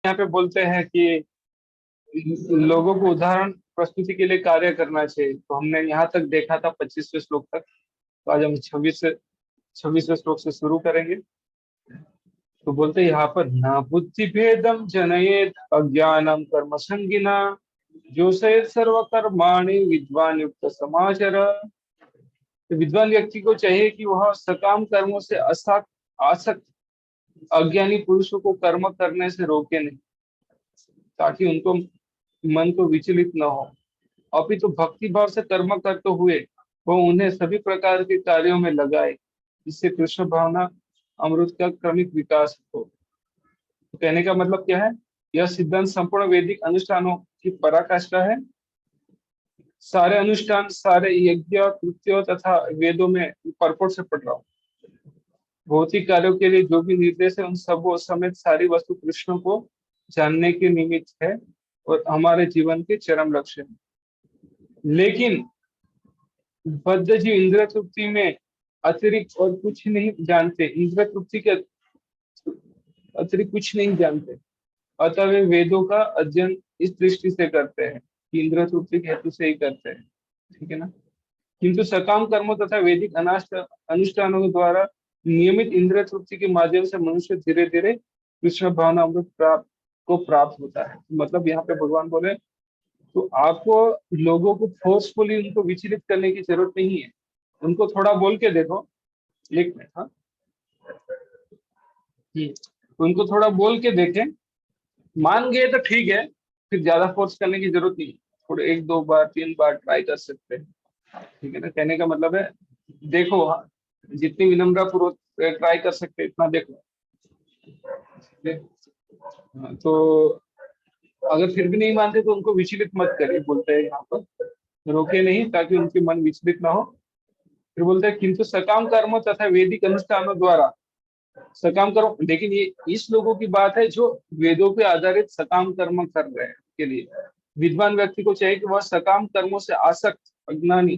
यहाँ पे बोलते हैं कि लोगों को उदाहरण प्रस्तुति के लिए कार्य करना चाहिए। तो हमने यहाँ तक देखा था 25वें श्लोक तक। तो आज हम 26वें श्लोक से शुरू करेंगे। तो बोलते हैं यहाँ पर, ना बुद्धि भेदम जनयेत अज्ञानम कर्म संगिना जोषयेत सर्व कर्माणि विद्वान युक्त समाचर। तो विद्वान व्यक्ति को चाहिए कि वह सकाम कर्मों से आसक्त अज्ञानी पुरुषों को कर्म करने से रोके नहीं, ताकि उनको मन को विचलित न हो, अपितु भक्ति भाव से कर्म करते हुए वो उन्हें सभी प्रकार के कार्यों में लगाए, जिससे कृष्ण भावना अमृत का क्रमिक विकास हो। तो कहने का मतलब क्या है? यह सिद्धांत संपूर्ण वैदिक अनुष्ठानों की पराकाष्ठा है। सारे अनुष्ठान, सारे यज्ञ कृत्य तथा वेदों में परपोट से पढ़ रहा हूँ। भौतिक कार्यों के लिए जो भी निर्देश है उन सबों समेत सारी वस्तु कृष्ण को जानने के निमित्त है और हमारे जीवन के चरम लक्ष्य है। लेकिन बद्ध जीव इंद्रिय तृप्ति में अतिरिक्त और कुछ नहीं जानते, इंद्रिय तृप्ति के अतिरिक्त कुछ नहीं जानते, अतः वे वेदों का अध्ययन इस दृष्टि से करते हैं कि इंद्रिय तृप्ति के हेतु से ही करते हैं। ठीक है ना? किंतु सकाम कर्मों तथा वैदिक अनुष्ठानों के द्वारा नियमित इंद्रिय तृप्ति के माध्यम से मनुष्य धीरे धीरे कृष्ण भावना अमृत प्राप्त होता है। मतलब यहाँ पे भगवान बोले, तो आपको लोगों को फोर्सफुली उनको विचलित करने की जरूरत नहीं है। उनको थोड़ा बोल के देखो, एक मिनट। हाँ, उनको थोड़ा बोल के देखें, मान गए तो ठीक है, फिर ज्यादा फोर्स करने की जरूरत नहीं है। थोड़े 1 2 बार 3 बार ट्राई कर सकते हैं। ठीक है ना? कहने का मतलब है, देखो, हाँ, जितनी विनम्र पूर्वक ट्राई कर सकते हैं इतना देखो। तो अगर फिर भी नहीं मानते तो उनको विचलित मत करिए, बोलते हैं यहाँ पर, रोके नहीं ताकि उनके मन विचलित ना हो। फिर बोलते हैं, किंतु सकाम कर्म तथा वैदिक अनुष्ठानों द्वारा सकाम कर्म, लेकिन ये इस लोगों की बात है जो वेदों पे आधारित सकाम कर्म कर रहे हैं। के लिए विद्वान व्यक्ति को चाहिए कि वह सकाम कर्मों से आसक्त अज्ञानी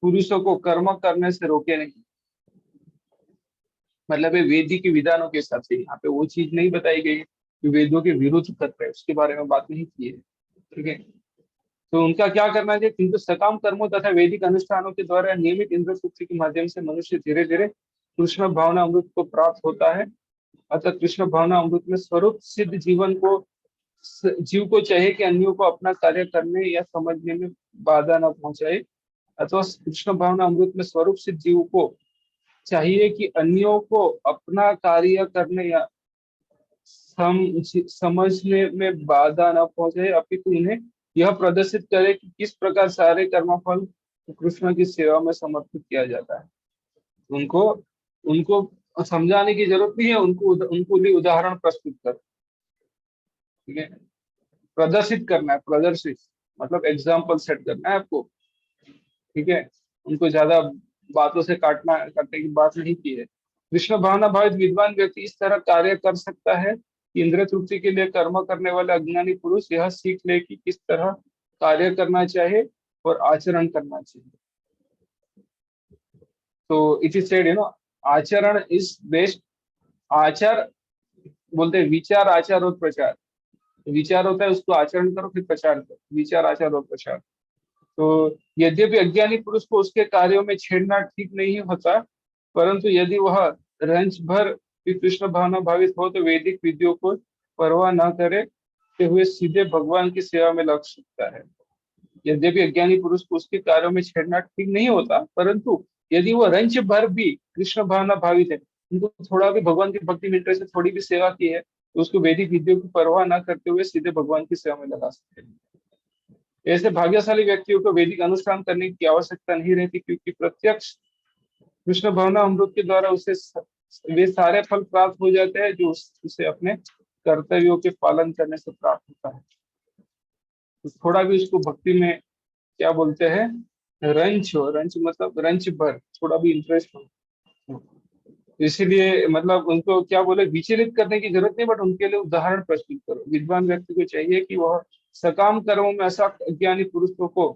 पुरुषों को कर्म करने से रोके नहीं। मतलब वेदी के विधानों के हिसाब से, यहाँ पे वो चीज नहीं बताई गई कि वेदों के विरुद्ध कर रहे हैं, उसके बारे में बात नहीं की है। ठीक है? तो उनका क्या करना चाहिए? किंतु सकाम कर्मों तथा वैदिक अनुष्ठानों के द्वारा नियमित इंद्र तृप्ति के माध्यम से मनुष्य धीरे धीरे कृष्ण भावना अमृत को प्राप्त होता है। अतः कृष्ण भावना अमृत में स्वरूप सिद्ध जीव को चाहिए कि अन्यों को अपना कार्य करने या समझने में बाधा न पहुंचाए। अथवा कृष्ण भावना अमृत में स्वरूप सिद्ध जीव को चाहिए कि अन्यों को अपना कार्य करने या समझने में बाधा न पहुंचे, अपितु उन्हें यह प्रदर्शित करे कि किस प्रकार सारे कर्मफल कृष्ण की सेवा में समर्पित किया जाता है। उनको उनको समझाने की जरूरत नहीं है, उनको लिए उदाहरण प्रस्तुत कर। ठीक है? प्रदर्शित करना है, प्रदर्शित मतलब एग्जाम्पल सेट करना है आपको। ठीक है? उनको ज्यादा बातों से काटने की बात नहीं की है। कृष्ण भावना भावित विद्वान व्यक्ति इस तरह कार्य कर सकता है कि इंद्रिय तृप्ति के लिए कर्म करने वाले अज्ञानी पुरुष यह सीख ले कि किस तरह कार्य करना चाहिए और आचरण करना चाहिए। तो इट इज सेड, आचरण इज बेस्ट। आचार बोलते हैं विचार, आचार और प्रचार। विचार होता है उसको आचरण करो, फिर प्रचार करो। विचार, आचार और प्रचार। तो यद्यपि अज्ञानी पुरुष को उसके कार्यों में छेड़ना ठीक नहीं होता, परंतु यदि वह रंच भर भी कृष्ण भावना भावित हो तो वैदिक विधियों को परवाह न करे ते हुए सीधे भगवान की सेवा में लग सकता है। यद्यपि अज्ञानी पुरुष को उसके कार्यों में छेड़ना ठीक नहीं होता, परंतु यदि वह रंच भर भी कृष्ण भावना भावित है, उनको थोड़ा भी भगवान की भक्ति में इंटरेस्ट से थोड़ी भी सेवा की है, तो उसको वैदिक विधियों की परवाह न करते हुए सीधे भगवान की सेवा में लगा सकते हैं। ऐसे भाग्यशाली व्यक्तियों को वैदिक अनुष्ठान करने की आवश्यकता नहीं रहती, क्योंकि प्रत्यक्ष कृष्ण भावना अमृत के द्वारा उसे वे सारे फल प्राप्त हो जाते हैं जो उसे अपने कर्तव्यों के पालन करने से प्राप्त होता है। तो थोड़ा भी उसको भक्ति में क्या बोलते हैं, रंच हो, रंच मतलब रंच भर, थोड़ा भी इंटरेस्ट हो। इसीलिए मतलब उनको क्या बोले, विचलित करने की जरूरत नहीं, बट उनके लिए उदाहरण प्रस्तुत करो। विद्वान व्यक्ति को चाहिए कि वह सकाम कर्मों में अशक्त अज्ञानी पुरुषों को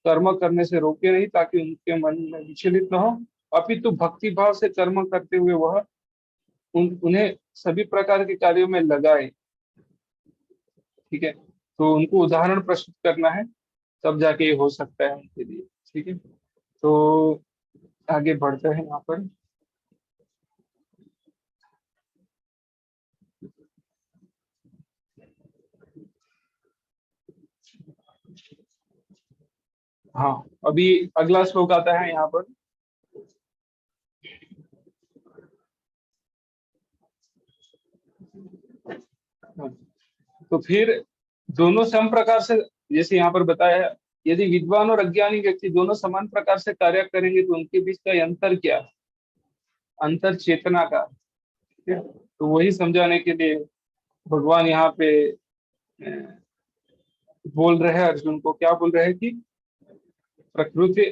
कर्म करने से रोके नहीं, ताकि उनके मन में विचलित न हो, अपितु भक्ति भाव से कर्म करते हुए वह उन्हें सभी प्रकार के कार्यों में लगाए। ठीक है, तो उनको उदाहरण प्रस्तुत करना है, तब जाके ये हो सकता है उनके लिए। ठीक है, तो आगे बढ़ते हैं यहाँ पर। हाँ, अभी अगला श्लोक आता है यहाँ पर। हाँ, तो फिर दोनों सम प्रकार से, जैसे यहाँ पर बताया है, यदि विद्वान और अज्ञानी व्यक्ति दोनों समान प्रकार से कार्य करेंगे तो उनके बीच का अंतर क्या है? अंतर चेतना का। ठीक है, तो वही समझाने के लिए भगवान यहाँ पे बोल रहे हैं अर्जुन को। क्या बोल रहे हैं कि प्रकृति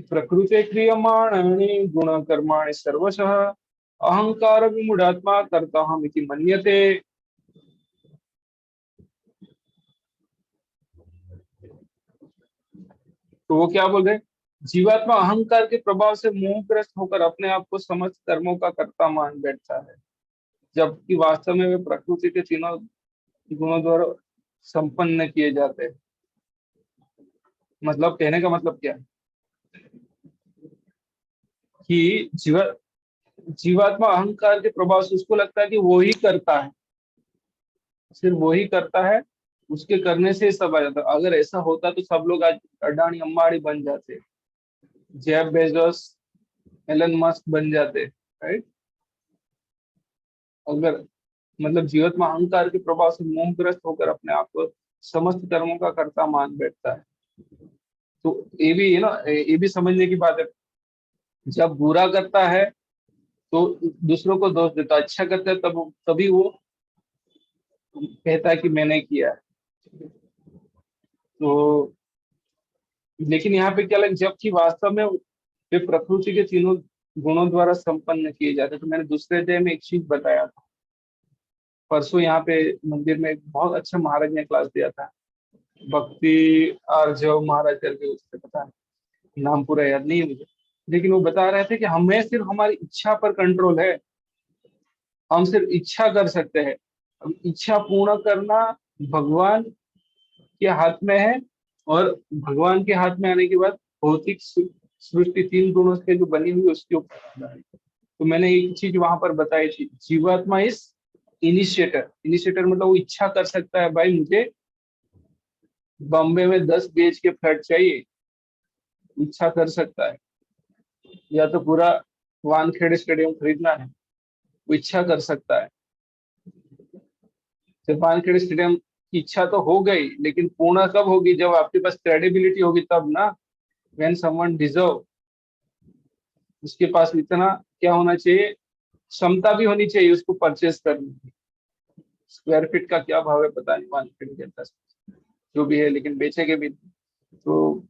प्रकृते क्रियमाणानि गुणकर्माणि सर्वशः अहंकार विमूढ़ात्मा कर्ताहमिति मन्यते। तो वो क्या बोल रहे हैं, जीवात्मा अहंकार के प्रभाव से मोहग्रस्त होकर अपने आप को समस्त कर्मों का कर्ता मान बैठता है, जबकि वास्तव में वे प्रकृति के तीनों गुणों द्वारा संपन्न किए जाते हैं। मतलब कहने का मतलब क्या है कि जीवात्मा अहंकार के प्रभाव से उसको लगता है कि वो ही करता है, सिर्फ वो ही करता है, उसके करने से सब आ जाता। अगर ऐसा होता तो सब लोग आज अडानी अंबानी बन जाते, जेफ बेजोस, एलन मस्क बन जाते, राइट। अगर मतलब जीवात्मा अहंकार के प्रभाव से मोहग्रस्त होकर अपने आप को समस्त कर्मों का कर्ता मान बैठता है। तो ये भी है ना, ये भी समझने की बात है। जब बुरा करता है तो दूसरों को दोष देता है, अच्छा करता है तब तभी वो कहता है कि मैंने किया है। तो लेकिन यहाँ पे क्या लग, जबकि वास्तव में वे प्रकृति के तीनों गुणों द्वारा संपन्न किए जाते हैं। तो मैंने दूसरे अध्याय में एक चीज बताया था परसों, यहाँ पे मंदिर में एक बहुत अच्छा महाराज ने क्लास दिया था, भक्ति आर्जव महाराज करके, उससे पता है नाम पूरा याद नहीं है मुझे, लेकिन वो बता रहे थे कि हमें सिर्फ हमारी इच्छा पर कंट्रोल है, हम सिर्फ इच्छा कर सकते हैं। अब इच्छा पूर्ण करना भगवान के हाथ में है, और भगवान के हाथ में आने के बाद भौतिक सृष्टि तीन गुणों से जो बनी हुई है, उसके ऊपर है। तो मैंने एक चीज वहां पर बताई थी, जीवात्मा इस इनिशिएटर, इनिशिएटर मतलब वो इच्छा कर सकता है, भाई मुझे बॉम्बे में 10 BHK के फ्लैट चाहिए, इच्छा कर सकता है। या तो पूरा वानखेड़े स्टेडियम खरीदना है, वो इच्छा कर सकता है। सिर्फ वानखेड़े स्टेडियम की इच्छा तो हो गई, लेकिन पूर्ण कब होगी, जब आपके पास क्रेडिबिलिटी होगी तब ना। व्हेन समवन डिजर्व, उसके पास इतना क्या होना चाहिए, क्षमता भी होनी चाहिए उसको परचेस करने की। स्क्वायर फीट का क्या भाव है पता नहीं, वानखेड़े के 10 जो भी है, लेकिन बेचेंगे भी। तो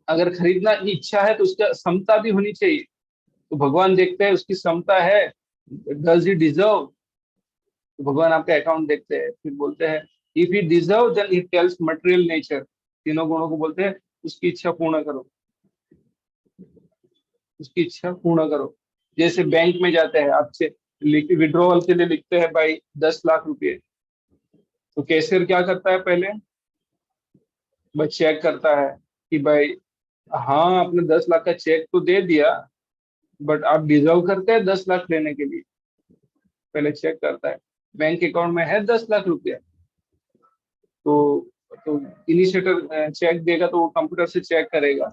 अगर खरीदना की इच्छा है तो उसका क्षमता भी होनी चाहिए। तो भगवान देखते हैं उसकी क्षमता है, डज ही डिजर्व। तो भगवान आपका अकाउंट देखते हैं, फिर बोलते हैं if he deserve then he tells material nature, तीनों गुणों को बोलते हैं उसकी इच्छा पूर्ण करो, उसकी इच्छा पूर्ण करो। जैसे बैंक में जाते हैं, आपसे विड्रॉवल के लिए लिखते हैं भाई 10 लाख रुपए, तो कैशियर क्या करता है, पहले भाई चेक करता है कि भाई हाँ आपने 10 लाख का चेक तो दे दिया, बट आप डिजर्व करते हैं 10 लाख लेने के लिए, पहले चेक करता है। बैंक अकाउंट में है 10 लाख रुपया, तो तो इनिशिएटर चेक देगा, तो वो कंप्यूटर से चेक करेगा,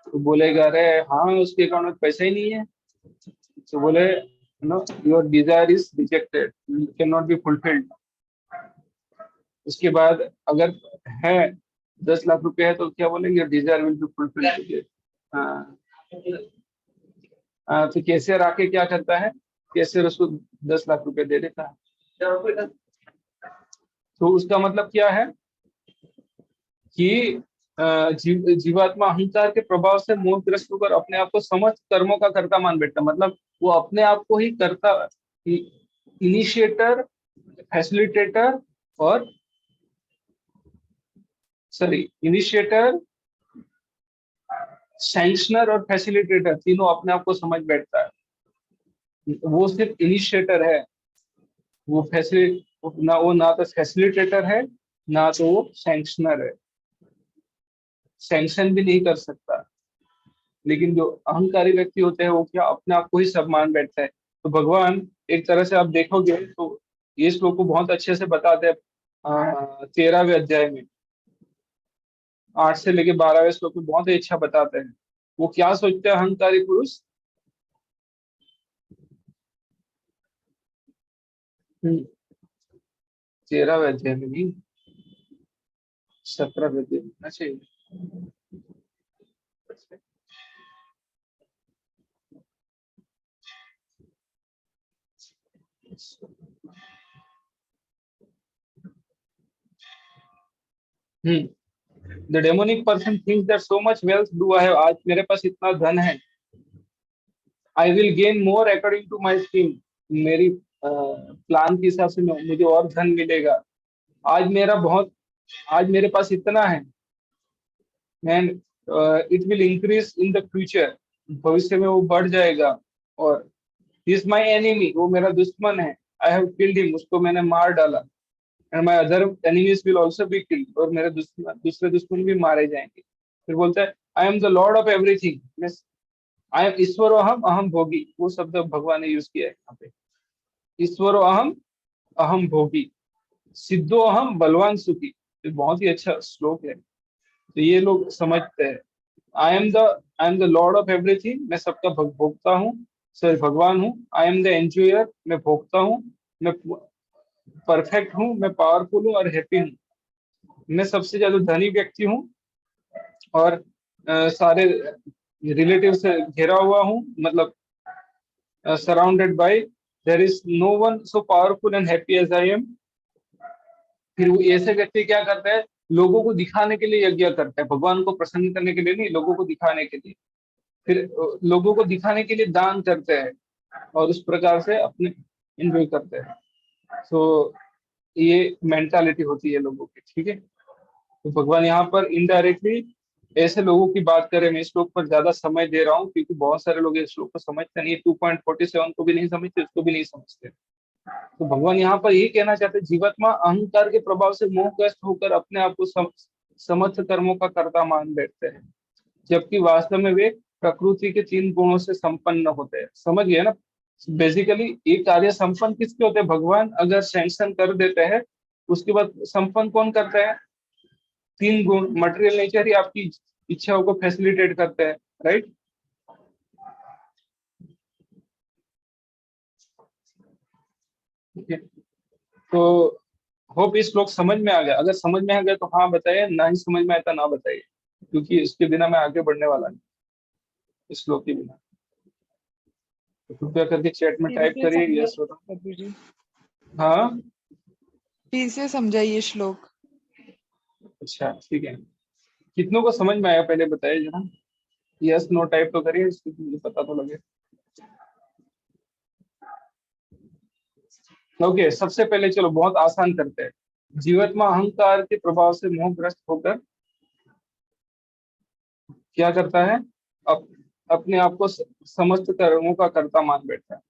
तो बोलेगा अरे हाँ उसके अकाउंट में पैसा ही नहीं है। तो बोले no, your desire is rejected, can not be fulfilled. उसके बाद अगर है 10 लाख रुपए है तो क्या बोलेंगे, डिजायर विल बी फुलफिल्ड। हाँ, तो कैशियर आके क्या करता है, कैशियर उसको 10 लाख रुपए दे देता है। तो उसका मतलब क्या है कि जीवात्मा अहंकार के प्रभाव से मोहग्रस्त होकर अपने आप को समस्त कर्मों का कर्ता मान बैठता, मतलब वो अपने आप को ही करता, इनिशिएटर, फैसिलिटेटर और सॉरी इनिशिएटर, सैंक्शनर और फैसिलिटेटर, तीनों अपने आप को समझ बैठता है। वो सिर्फ इनिशिएटर है, वो ना तो फैसिलिटेटर है, ना तो वो सैंक्शनर है, सैंक्शन भी नहीं कर सकता। लेकिन जो अहंकारी व्यक्ति होते हैं वो क्या अपने आप को ही सब मान बैठता है। तो भगवान एक तरह से आप देखोगे तो ये श्लोक को बहुत अच्छे से बताते हैं 13वें अध्याय में, 8 से लेके 12वें श्लोक में बहुत ही अच्छा बताते हैं। वो क्या सोचते हैं अहंकारी पुरुष। 13वें अध्याय में नहीं, 17वें अध्याय में होना चाहिए। The demonic person thinks that so much wealth do I have, आज मेरे पास इतना धन है, I will gain more according to my scheme, मेरी प्लान के हिसाब से मुझे और धन मिलेगा। आज मेरा बहुत, आज मेरे पास इतना है, and it will increase in the future, भविष्य में वो बढ़ जाएगा। और ही इज माई एनिमी, वो मेरा दुश्मन है, आई हैव किल्ड हिम, उसको मैंने मार डाला, and my other enemies will also be killed, और मेरे दूसरे दुश्मन भी मारे जाएंगे। फिर बोलता है I am the Lord of everything, I am ईश्वरो अहम अहम भोगी, वो शब्द भगवान ने यूज किया है यहाँ पे। ईश्वरो अहम अहम भोगी, सिद्धो अहम बलवान सुखी। ये बहुत ही अच्छा श्लोक है। तो ये लोग समझते हैं I am the Lord of everything, मैं सबका भोगता हूँ, सॉरी भगवान हूँ। आई एम द एंजॉयर, मैं भोगता हूँ, मैं परफेक्ट हूँ, मैं पावरफुल हूँ और हैप्पी हूँ, मैं सबसे ज्यादा धनी व्यक्ति हूँ, और सारे रिलेटिव से घिरा हुआ हूँ, मतलब surrounded by, there is no one so powerful and happy as I am. फिर वो ऐसे व्यक्ति क्या करता है, लोगों को दिखाने के लिए यज्ञ करता है, भगवान को प्रसन्न करने के लिए नहीं, लोगों को दिखाने के लिए। फिर लोगों को दिखाने के लिए दान करते हैं, और उस प्रकार से अपने एंजॉय करते हैं। तो ये मेंटालिटी होती है लोगों की, ठीक है। तो भगवान यहाँ पर इनडायरेक्टली ऐसे लोगों की बात करें। मैं इस श्लोक पर ज्यादा समय दे रहा हूँ क्योंकि बहुत सारे लोग इस श्लोक को समझते नहीं, 2.47 को भी नहीं समझते, उसको भी नहीं समझते। तो भगवान यहाँ पर यही कहना चाहते हैं, जीवात्मा अहंकार के प्रभाव से मोहग्रस्त होकर अपने आप को समस्त कर्मों का कर्ता मान बैठते हैं, जबकि वास्तव में वे प्रकृति के 3 गुणों से संपन्न होते हैं। समझ गए ना। बेसिकली ये कार्य संपन्न किसके होते हैं, भगवान अगर सैंक्शन कर देते हैं, उसके बाद संपन्न कौन करता है, 3 गुण। मटेरियल नेचर ही आपकी इच्छाओं को फैसिलिटेट करते हैं, राइट। ठीक है। तो होप इस श्लोक समझ में आ गया। अगर समझ में आ गया तो हाँ बताइए, ना ही समझ में आया तो ना बताइए, क्योंकि इसके बिना मैं आगे बढ़ने वाला नहीं, इस श्लोक के बिना। तो कृपया करके चैट में फिर टाइप से करिए समझाइए यस और प्रभु जी, हाँ। फिर से समझाइए श्लोक। अच्छा ठीक है, कितनों को समझ में आया पहले बताइए जरा, यस नो टाइप तो करिए, इसको मुझे पता तो लगे। ओके, सबसे पहले चलो बहुत आसान करते हैं। जीवात्मा अहंकार के प्रभाव से मोहग्रस्त होकर क्या करता है, अप, अपने आप को समस्त कर्मों का कर्ता मान बैठता है।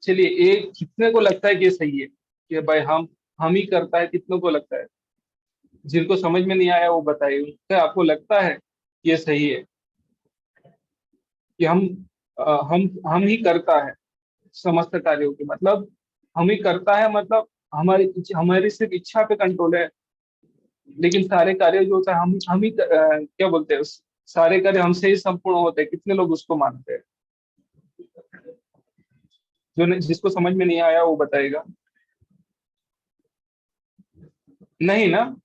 चलिए, एक कितने को लगता है कि ये सही है कि भाई हम ही करता है, कितनों को लगता है। जिनको समझ में नहीं आया वो बताइए, क्या आपको लगता है कि ये सही है कि हम ही करता है समस्त कार्यों की, मतलब हम ही करता है, मतलब हमारी सिर्फ इच्छा पे कंट्रोल है, लेकिन सारे कार्य जो होता है हम ही क्या बोलते हैं, सारे कार्य हमसे ही संपूर्ण होते हैं। कितने लोग उसको मानते हैं। जिसको समझ में नहीं आया वो बताएगा। नहीं ना।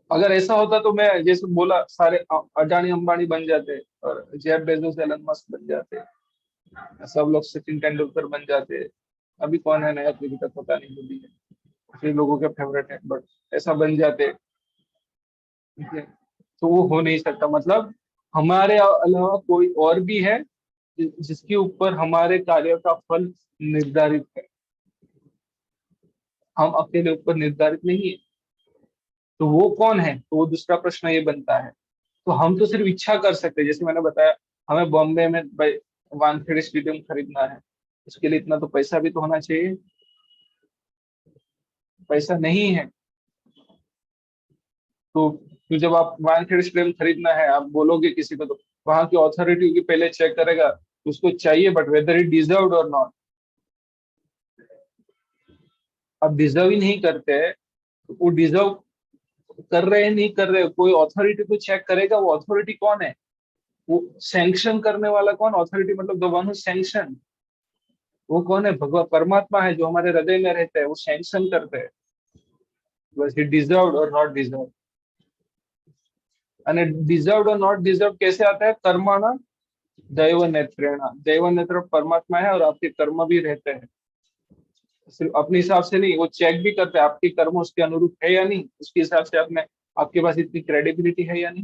अगर ऐसा होता तो मैं जैसे बोला सारे अडानी अंबानी बन जाते, और जेफ बेजोस एलन मस्क बन जाते, सब लोग सचिन तेंदुलकर बन जाते। अभी कौन है नया क्रिकेटर पता नहीं, वो भी है, काफी लोगों के फेवरेट है, बट ऐसा बन जाते। ठीक है। तो वो हो नहीं सकता, मतलब हमारे अलावा कोई और भी है जिसके ऊपर हमारे कार्य का फल निर्धारित है, हम अकेले ऊपर निर्धारित नहीं है। तो वो कौन है, तो वो दूसरा प्रश्न ये बनता है। तो हम तो सिर्फ इच्छा कर सकते हैं, जैसे मैंने बताया, हमें बॉम्बे में भाई वानखेड़े स्टेडियम खरीदना है, उसके लिए इतना तो पैसा भी तो होना चाहिए, पैसा नहीं है। तो जब आप वानखेड़े स्ट्रीम खरीदना है, आप बोलोगे किसी को, तो वहां की अथॉरिटी की पहले चेक करेगा, उसको चाहिए, बट वेदर इट डिजर्व और नॉट। आप डिजर्व ही नहीं करते हैं, तो वो डिजर्व कर रहे हैं नहीं कर रहे, कोई अथॉरिटी को चेक करेगा। वो अथॉरिटी कौन है? वो सैंक्शन करने वाला कौन? अथॉरिटी मतलब द वन हु सैंक्शन। वो कौन है? भगवान परमात्मा है, जो हमारे हृदय में रहते हैं, वो सैंक्शन करते हैं। बस ही डिजर्व और नॉट डिजर्व। અને डिजर्व और नॉट डिजर्व कैसे आता है? कर्मणा दैव नेत्रेण। दैव नेत्र परमात्मा है, और आपके कर्म भी रहते हैं। सिर्फ अपने हिसाब से नहीं, वो चेक भी करते हैं आपके कर्म उसके अनुरूप है या नहीं, उसके हिसाब से आपने, आपके पास इतनी क्रेडिबिलिटी है या नहीं।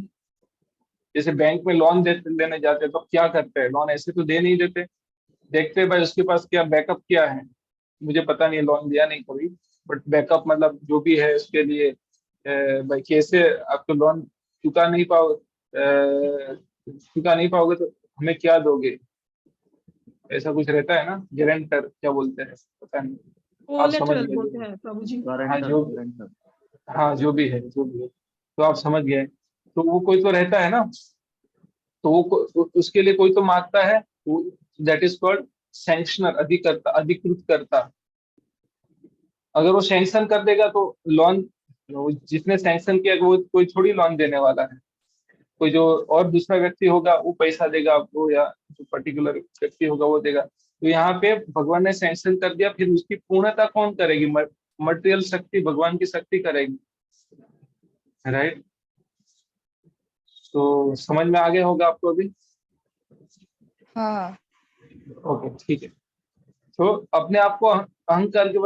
जैसे बैंक में लोन लेने जाते हैं, तो क्या करते हैं? लोन ऐसे तो दे नहीं देते, देखते हैं भाई उसके पास क्या बैकअप क्या है। मुझे पता नहीं, लोन लिया नहीं कभी, बट बैकअप मतलब जो भी है उसके लिए, भाई कैसे आप तो लोन चुका नहीं पाओ, चुका नहीं पाओगे तो हमें क्या दोगे, ऐसा कुछ रहता है ना, गारंटर क्या बोलते हैं, पता नहीं। आप समझ कोलेटरल गए जो बोलते भी। हैं प्रभु जी, हाँ गारंटर। जो हाँ जो भी है, जो भी है, तो आप समझ गए। तो वो कोई तो रहता है ना, तो उसके लिए कोई तो मांगता है, दैट इज कॉल्ड सैंक्शनर, अधिकर्ता, अधिकृत करता। अगर वो सैंक्शन कर देगा तो लोन, जिसने सैंक्शन किया वो कोई थोड़ी लोन देने वाला है। कोई जो और दूसरा व्यक्ति होगा वो पैसा देगा आपको, या जो पर्टिकुलर व्यक्ति होगा वो देगा। तो यहाँ पे भगवान ने सैंक्शन कर दिया, फिर उसकी पूर्णता कौन करेगी? मटेरियल शक्ति, भगवान की शक्ति करेगी, राइट। तो समझ में आ गया होगा आपको अभी? हाँ। ओके, ठीक है। तो अपने आप को अहंकार के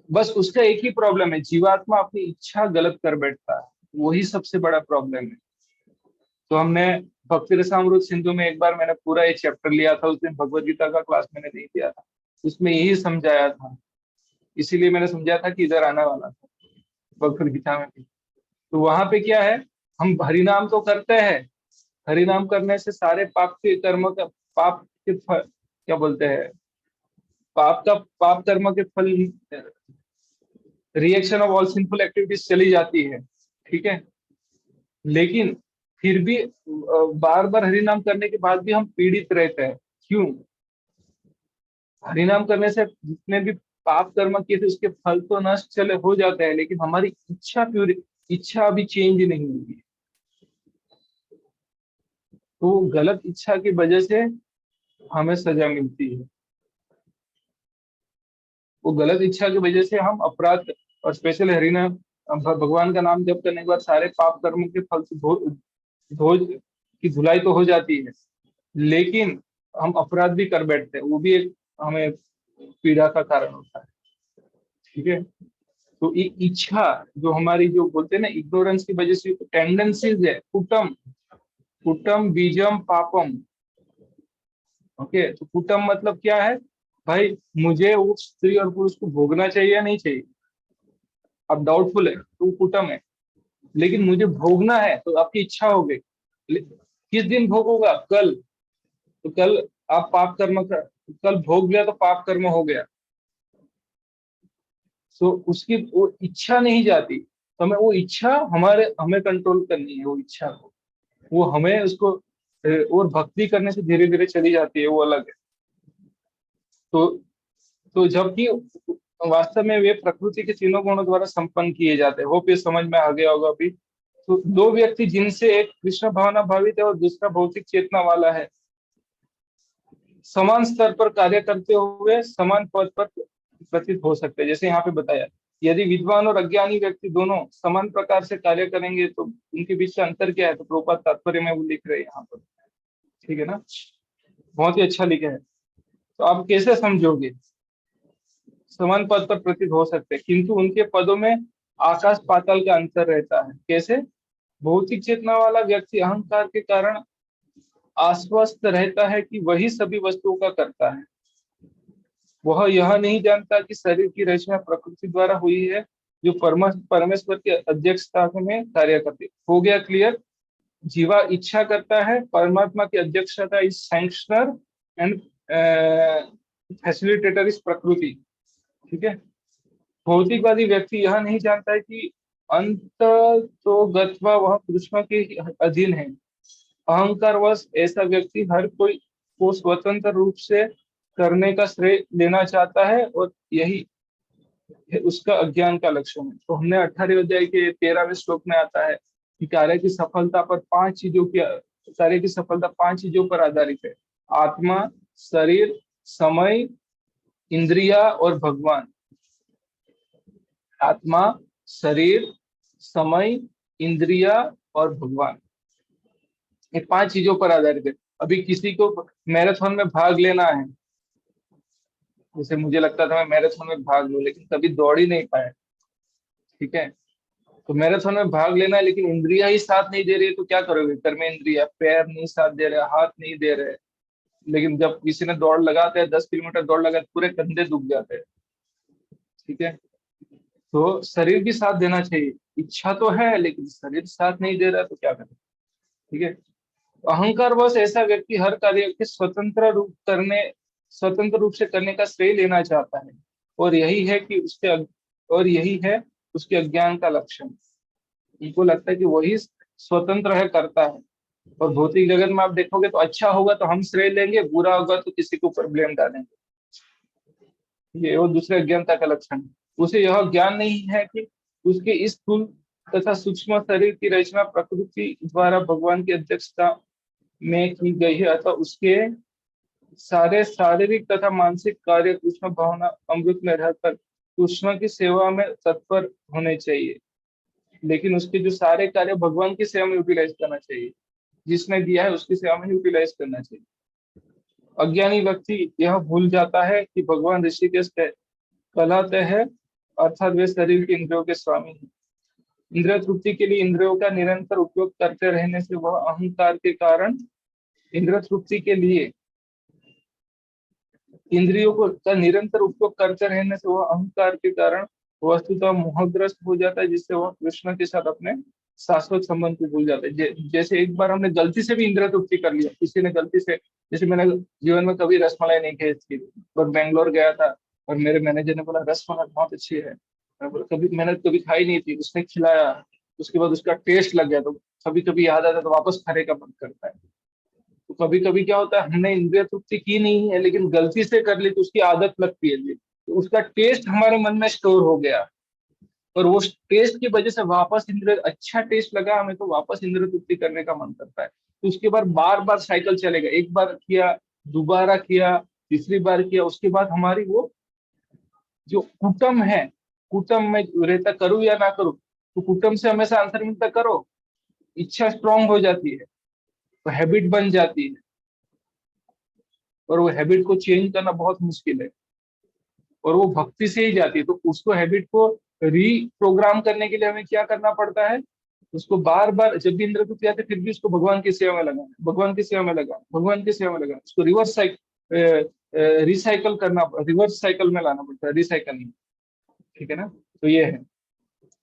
बस उसका एक ही प्रॉब्लम है, जीवात्मा अपनी इच्छा गलत कर बैठता है, वही सबसे बड़ा प्रॉब्लम है। तो हमने भक्ति रसामृत सिंधु में एक बार मैंने पूरा एक चैप्टर लिया था, उस दिन भगवत गीता का क्लास मैंने नहीं दिया था, उसमें यही समझाया था। इसीलिए मैंने समझा था कि इधर आने वाला था, भगवत गीता में भी। तो वहां पे क्या है, हम हरिनाम तो करते हैं, हरिनाम करने से सारे पाप के कर्म का, पाप के क्या बोलते हैं, पाप कर्म के फल, reaction of all sinful activities चली जाती है, ठीक है। लेकिन फिर भी बार बार हरिनाम करने के बाद भी हम पीड़ित रहते हैं। क्यों? हरिनाम करने से जितने भी पाप कर्म किए थे उसके फल तो नष्ट चले हो जाते हैं, लेकिन हमारी इच्छा अभी चेंज नहीं हुई है। तो गलत इच्छा की वजह से हमें सजा मिलती है। वो गलत इच्छा की वजह से हम अपराध, और स्पेशली हरिनाम, भगवान का नाम जप करने के बाद सारे पाप कर्मों के फल से धो की धुलाई तो हो जाती है, लेकिन हम अपराध भी कर बैठते हैं, वो भी एक हमें पीड़ा का कारण होता है, ठीक है। तो इच्छा जो हमारी, जो बोलते हैं ना, इग्नोरेंस की वजह से टेंडेंसीज है, कुटम, कुटम बीजम पापम। ओके, तो कुटम मतलब क्या है? भाई मुझे वो स्त्री और पुरुष को भोगना चाहिए या नहीं चाहिए? अब डाउटफुल है तो वो कुटम है। लेकिन मुझे भोगना है तो आपकी इच्छा हो गई। किस दिन भोगोगा? कल। तो कल आप पाप कर्म कल भोग गया तो पाप कर्म हो गया। तो उसकी वो इच्छा नहीं जाती, तो हमें वो इच्छा, हमें कंट्रोल करनी है वो इच्छा को। वो हमें उसको और भक्ति करने से धीरे धीरे चली जाती है, वो अलग है। तो जबकि वास्तव में वे प्रकृति के तीनों गुणों द्वारा संपन्न किए जाते हैं। होप ये समझ में आ गया होगा अभी। तो दो व्यक्ति जिनसे एक कृष्ण भावना भावित है और दूसरा भौतिक चेतना वाला है, समान स्तर पर कार्य करते हुए समान पद पर प्रतीत हो सकते हैं। जैसे यहाँ पे बताया, यदि विद्वान और अज्ञानी व्यक्ति दोनों समान प्रकार से कार्य करेंगे तो उनके बीच का अंतर क्या है? तो प्रभुपाद तात्पर्य में वो लिख रहे हैं यहाँ पर, ठीक है ना। बहुत ही अच्छा लिखा है। तो आप कैसे समझोगे? समान पद पर प्रतीत हो सकते हैं, किंतु उनके पदों में आकाश पाताल का अंतर रहता है। कैसे? भौतिक चेतना वाला व्यक्ति अहंकार के कारण आश्वस्त रहता है कि वही सभी वस्तुओं का करता है। वह यह नहीं जानता कि शरीर की रचना प्रकृति द्वारा हुई है, जो परमेश्वर की अध्यक्षता में कार्य करती है। हो गया क्लियर? जीवा इच्छा करता है, परमात्मा की अध्यक्षता इज सैंक्शनर, एंड फैसिलिटेटर इस प्रकृति। ठीक है। भौतिकवादी व्यक्ति यह नहीं जानता है कि अंत तो गत्वा वह कृष्ण के अधीन है। अहंकारवश ऐसा व्यक्ति हर कोई को स्वतंत्र रूप से करने का श्रेय लेना चाहता है और यही उसका अज्ञान का लक्षण है। तो हमने 18वें अध्याय के 13वें श्लोक में आता है कि कार्य की सफलता पांच चीजों पर आधारित है। आत्मा, शरीर, समय, इंद्रिया और भगवान। आत्मा, शरीर, समय, इंद्रिया और भगवान, ये पांच चीजों पर आधारित है। अभी किसी को मैराथन में भाग लेना है, जैसे मुझे लगता था मैं मैराथन में भाग लूं, लेकिन कभी दौड़ ही नहीं पाया। ठीक है। तो मैराथन में भाग लेना है, लेकिन इंद्रिया ही साथ नहीं दे रही है, तो क्या करोगे? कर्म इंद्रिया, पैर नहीं साथ दे रहे, हाथ नहीं दे रहे। लेकिन जब किसी ने दौड़ लगाते हैं, 10 किलोमीटर दौड़ लगाते, पूरे कंधे दुख जाते हैं। ठीक है। तो शरीर भी साथ देना चाहिए। इच्छा तो है, लेकिन शरीर साथ नहीं दे रहा, तो क्या करें? ठीक है। अहंकार वश ऐसा व्यक्ति हर कार्य के स्वतंत्र रूप से करने का श्रेय लेना चाहता है, और यही है उसके अज्ञान का लक्षण। उनको लगता है कि वही स्वतंत्र है, करता है। और भौतिक जगत में आप देखोगे तो अच्छा होगा तो हम श्रेय लेंगे, बुरा होगा तो किसी के ऊपर ब्लेम डालेंगे। ये वो दूसरे अज्ञानता का लक्षण है। उसे यह ज्ञान नहीं है कि उसके इस स्थूल तथा सूक्ष्म शरीर की रचना प्रकृति द्वारा भगवान की अध्यक्षता में की गई है, अतः उसके सारे शारीरिक तथा मानसिक कार्य कृष्ण भावना अमृत में रहकर कृष्ण की सेवा में तत्पर होने चाहिए। लेकिन उसके जो सारे कार्य भगवान की सेवा में यूटिलाइज करना चाहिए, जिसने दिया है उसकी सेवा में यूटिलाइज करना चाहिए। अज्ञानी व्यक्ति यह भूल जाता है कि भगवान ऋषिकेश कहलाते हैं, अर्थात वे शरीर के इंद्रियों के स्वामी हैं। इंद्रिय तृप्ति के लिए इंद्रियों का निरंतर उपयोग करते रहने से वह अहंकार के कारण इंद्रिय तृप्ति के लिए इंद्रियों को का निरंतर उपयोग करते रहने से वह अहंकार के कारण वस्तुतः मोहग्रस्त हो जाता है, जिससे वह कृष्ण के साथ अपने शाश्वत संबंध को भूल जाता है। जैसे एक बार हमने गलती से भी इंद्रिय तृप्ति कर लिया, किसी ने गलती से, जैसे मैंने जीवन में कभी रसमलाई नहीं खाई थी, पर बैंगलोर गया था और मेरे मैनेजर ने बोला रसमलाई बहुत अच्छी है। मैंने कभी खाई नहीं थी, उसने खिलाया, उसके बाद उसका टेस्ट लग गया, तो कभी कभी याद आता है तो वापस खाने का मन करता है। तो कभी कभी क्या होता है, हमने इंद्रिय तृप्ति की नहीं है लेकिन गलती से कर ली, तो उसकी आदत लगती है जी, तो उसका टेस्ट हमारे मन में स्टोर हो गया, और वो टेस्ट की वजह से वापस इंद्रिय अच्छा टेस्ट लगा हमें, तो वापस इंद्रिय तृप्ति करने का मन करता है। तो उसके बाद बार बार साइकिल चलेगा, एक बार किया, दोबारा किया, तीसरी बार किया, उसके बाद हमारी वो जो कुटम है, कुटम में रहता, करूँ या ना करूँ, तो कुटम से हमेशा आंसर मिलता करो, इच्छा स्ट्रांग हो जाती है, तो हैबिट बन जाती है, और वो हैबिट को चेंज करना बहुत मुश्किल है, और वो भक्ति से ही जाती है। तो उसको हैबिट को रीप्रोग्राम करने के लिए हमें क्या करना पड़ता है? उसको बार बार जब भी इंद्र तृतीया आते फिर भी उसको भगवान की सेवा में लगाना, भगवान की सेवा में लगाना, भगवान की सेवा में लगाना, उसको रिसाइकल करना, रिवर्स साइकिल में लाना पड़ता है, रिसाइकलिंग। ठीक है ना? तो ये है।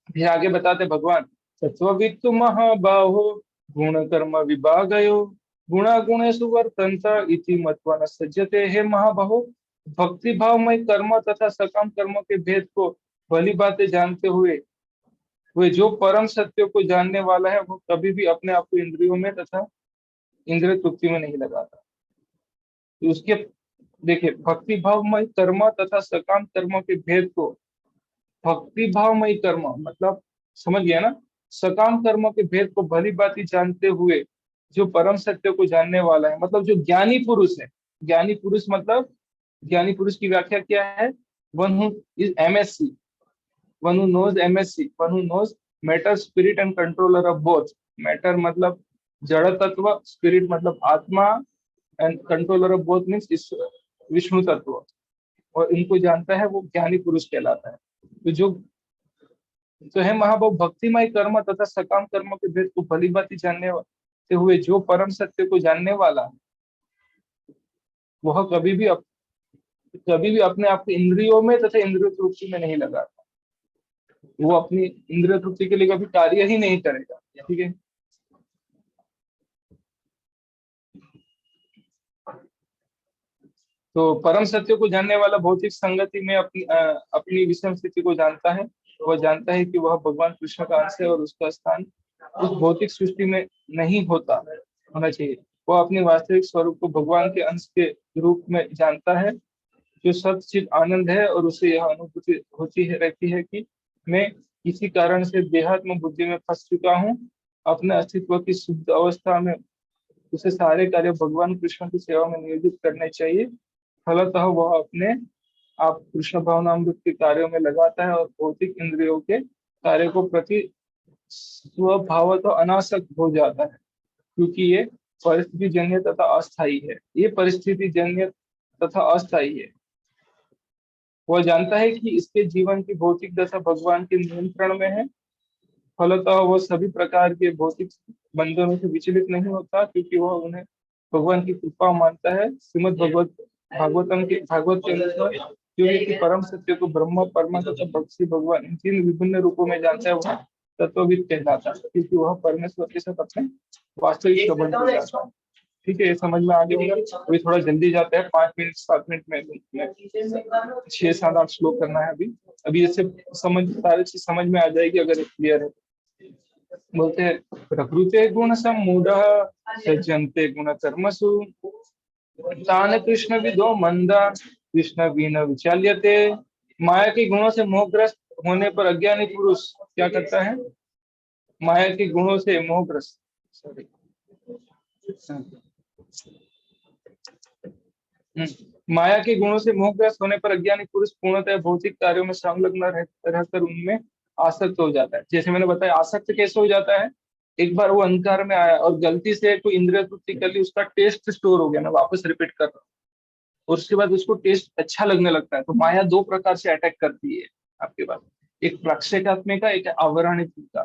फिर आगे बताते भगवान, तत्ववित्तु महाबाहो गुण कर्म विभागयो गुणागुणेषु वर्तन्त इति मत्वा न सज्जते। हे महाबाहो, भक्ति भावमय कर्म तथा सकाम कर्म के भेद को भली बातें जानते हुए वे जो परम सत्य को जानने वाला है, वो कभी भी अपने आप को इंद्रियों में तथा इंद्रिय तृप्ति में नहीं लगाता। तो उसके देखिए, भक्ति भावमय कर्म तथा सकाम कर्म के भेद को, भक्ति भावमय कर्म मतलब समझ गया ना, सकाम कर्म के भेद को भली भांति जानते हुए जो परम सत्य को जानने वाला है, मतलब जो ज्ञानी पुरुष है। ज्ञानी पुरुष मतलब, ज्ञानी पुरुष की व्याख्या क्या है? One who is MSc, one who knows MSc, one who knows matter spirit and controller of both. Matter मतलब जड़ तत्व, स्पिरिट मतलब आत्मा, and controller of both means Vishnu तत्व, और इनको जानता है वो ज्ञानी पुरुष कहलाता है। तो जो तो है महाभाव, भक्तिमय कर्म तथा सकाम कर्म के भेद को भली भांति जानने से हुए जो परम सत्य को जानने वाला है, वह कभी भी अपने आप को इंद्रियों में तथा इंद्रिय तृप्ति में नहीं लगाता। वो अपनी इंद्रिय तृप्ति के लिए कभी कार्य ही नहीं करेगा। ठीक है। तो परम सत्य को जानने वाला भौतिक संगति में अपनी विषम स्थिति को जानता है। वह जानता है कि वह भगवान कृष्ण का अंश है और उसका स्थान उस भौतिक सृष्टि में नहीं होना चाहिए। वह अपने वास्तविक स्वरूप को भगवान के अंश के रूप में जानता है, जो सच्चिद आनंद है, और उसे यह अनुभूति होती है रहती है कि मैं किसी कारण से देहात्म बुद्धि में फंस चुका हूँ। अपने अस्तित्व की शुद्ध अवस्था में उसे सारे कार्य भगवान कृष्ण की सेवा में नियोजित करने चाहिए। फलतः वह अपने आप कृष्ण भावनामृत के कार्यों में लगाता है और भौतिक इंद्रियों के कार्य को प्रति स्वभाव तो अनासक्त हो जाता है, क्योंकि ये परिस्थिति जन्य तथा अस्थायी है। ये परिस्थिति जन्य तथा अस्थायी है। वह जानता है कि इसके जीवन की भौतिक दशा भगवान के नियंत्रण में है। फलतः वह सभी प्रकार के भौतिक बंधनों से विचलित नहीं होता, क्योंकि वह उन्हें भगवान की कृपा मानता है। श्रीमद् भागवत के अनुसार जो व्यक्ति परम सत्य को ब्रह्म, परमा तथा भक्ति भगवान इन तीन विभिन्न रूपों में जानता है, वह तत्वविद कहलाता है, क्योंकि वह परमेश्वर के साथ अपने वास्तविक संबंध को जानता है। ठीक है, ये समझ में आ गया होगा। अभी थोड़ा जल्दी जाते हैं, 5 मिनट 7 मिनट में 6 7 8 श्लोक करना है अभी। अभी इससे सारी चीज समझ में आ जाएगी अगर क्लियर है। बोलते हैं, प्रकृते गुण सम्मूढ़ सज्जन्ते गुण कर्मसु तान कृष्ण विदो मंदा कृष्ण बिन विचाल्यते। माया के गुणों से मोहग्रस्त होने पर अज्ञानी पुरुष क्या करता है? माया के गुणों से मोहग्रस्त, सॉरी, माया के गुणों से मोहग्रस्त होने पर अज्ञानी पुरुष पूर्णतः भौतिक कार्यों में संलग्न रहकर उनमें आसक्त हो जाता है। जैसे मैंने बताया, आसक्त कैसे हो जाता है? एक बार वो अहंकार में आया और गलती से कोई इंद्रिय तृप्ति कर ली, उसका टेस्ट स्टोर हो गया। मैं वापस रिपीट कर रहा हूँ, और उसके बाद उसको टेस्ट अच्छा लगने लगता है। तो माया दो प्रकार से अटैक करती है आपके पास, एक प्रक्षेपात्मिका, एक आवरणिका।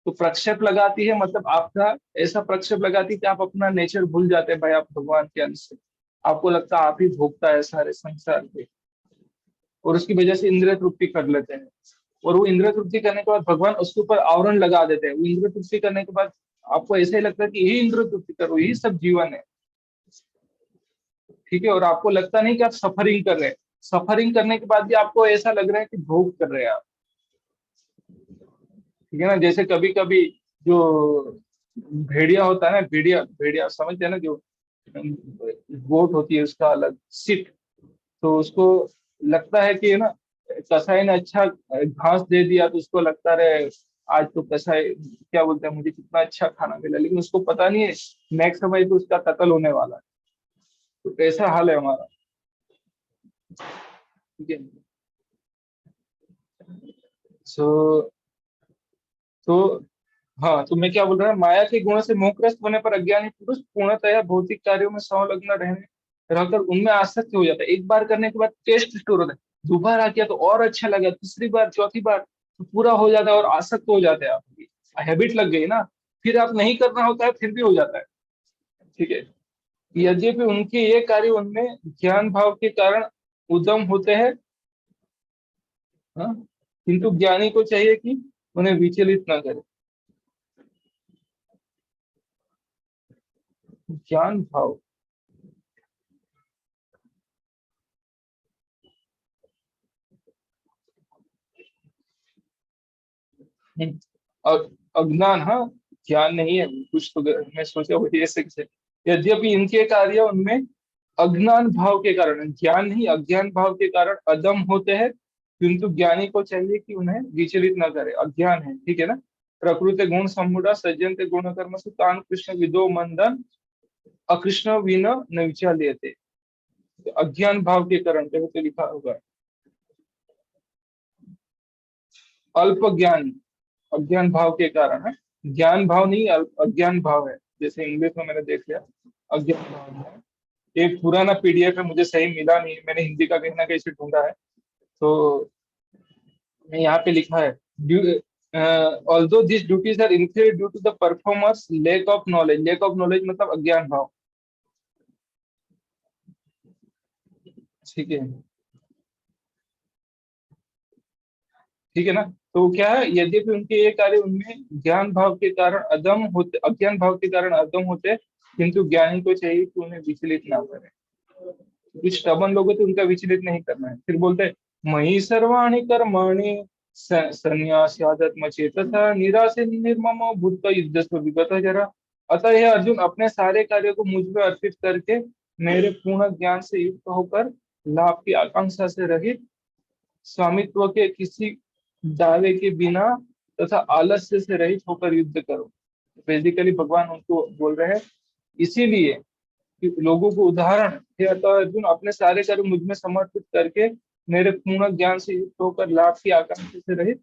तो प्रक्षेप लगाती है, मतलब आपका ऐसा प्रक्षेप लगाती है कि आप अपना नेचर भूल जाते हैं। भाई, आप भगवान के अंश से, आपको लगता है आप ही भोगता है सारे संसार पे, और उसकी वजह से इंद्रिय तृप्ति कर लेते हैं। और वो इंद्रिय तृप्ति करने के बाद भगवान उसके ऊपर आवरण लगा देते हैं। वो इंद्रिय तृप्ति करने के बाद आपको ऐसा ही लगता है कि यही इंद्रिय तृप्ति करो, यही सब जीवन है। ठीक है, और आपको लगता नहीं कि आप सफरिंग कर रहे हैं। सफरिंग करने के बाद भी आपको ऐसा लग रहा है कि भोग कर रहे हैं आप। ठीक है ना, जैसे कभी कभी जो भेड़िया होता है ना, भेड़िया भेड़िया समझते हैं ना, जो गोट होती है उसका अलग सिट, तो उसको लगता है कि ना कसाई ने अच्छा घास दे दिया, तो उसको लगता रहे आज तो कसाई क्या बोलते हैं, मुझे कितना अच्छा खाना मिला, लेकिन उसको पता नहीं है नेक्स्ट समय तो उसका कत्ल होने वाला है। तो ऐसा हाल है हमारा। ठीक है, सो तो हाँ, तो मैं क्या बोल रहा हूँ, माया के गुणों से मोहग्रस्त होने पर अज्ञानी पुरुष पूर्णतया भौतिक कार्यों में संलग्न रहने रहकर उनमें आसक्त हो जाता है। एक बार करने के बाद टेस्ट स्टोर होता है, दोबारा किया तो और अच्छा लगा, तीसरी बार चौथी बार तो पूरा हो जाता है और आसक्त हो जाते हैं आप। हैबिट लग गई ना, फिर आप नहीं करना होता है फिर भी हो जाता है। ठीक है, यद्यपि उनके ये कार्य उनमें ज्ञान भाव के कारण उद्यम होते हैं, हाँ, किंतु ज्ञानी को चाहिए कि उन्हें विचलित ना करे। ज्ञान भाव, और अज्ञान, हाँ, ज्ञान नहीं है कुछ, तो मैं सोचा वही ऐसे कैसे। यद्यपि इनके कार्य उनमें अज्ञान भाव के कारण, ज्ञान नहीं अज्ञान भाव के कारण अदम होते हैं, किंतु ज्ञानी को चाहिए कि उन्हें विचलित न करे। अज्ञान है, ठीक है ना। प्रकृति गुण सम्मूढ़ सज्जन्ते गुण कर्म तान कृष्ण विदो मंदन अकृष्ण विन न विचाल्यते। तो अज्ञान भाव के कारण, देखो तो लिखा होगा अल्प ज्ञान, अज्ञान भाव के कारण है। ज्ञान भाव नहीं, अज्ञान भाव है। जैसे इंग्लिश में मैंने देख लिया, अज्ञान भाव है। एक पुराना पीडीएफ है, मुझे सही मिला नहीं, मैंने हिंदी का कहीं ना कहीं से ढूंढा है। तो यहाँ पे लिखा है, although this duties are incurred due to the performers lack of knowledge. Lack of knowledge मतलब अज्ञान भाव। ठीक है, ठीक है ना। तो क्या है, यद्यपि उनके ये कार्य उनमें ज्ञान भाव के कारण अदम होते, अज्ञान भाव के कारण अदम होते, किंतु ज्ञानी को चाहिए कि उन्हें विचलित ना करे। कुछ स्टबन लोग होते हैं, उनका विचलित नहीं करना है। फिर बोलते हैं मयि सर्वाणि कर्माणि संन्यास्यात्म चेतसा निराशे निर्ममो भूत्वा युद्धस्व विगतः जरा। अतः हे अर्जुन, अपने सारे कार्यों को मुझ पर अर्पित करके मेरे पूर्ण ज्ञान से युक्त होकर लाभ की आकांक्षा से रहित, स्वामित्व के किसी दावे के बिना तथा आलस्य से रहित होकर युद्ध करो। बेसिकली भगवान उनको बोल रहे हैं, इसीलिए कि लोगों को उदाहरण हे अतः अर्जुन, अपने सारे कर्म मुझ में समर्पित करके मेरे पूर्ण ज्ञान से युक्त होकर लाभ की आकांक्षा से रहित,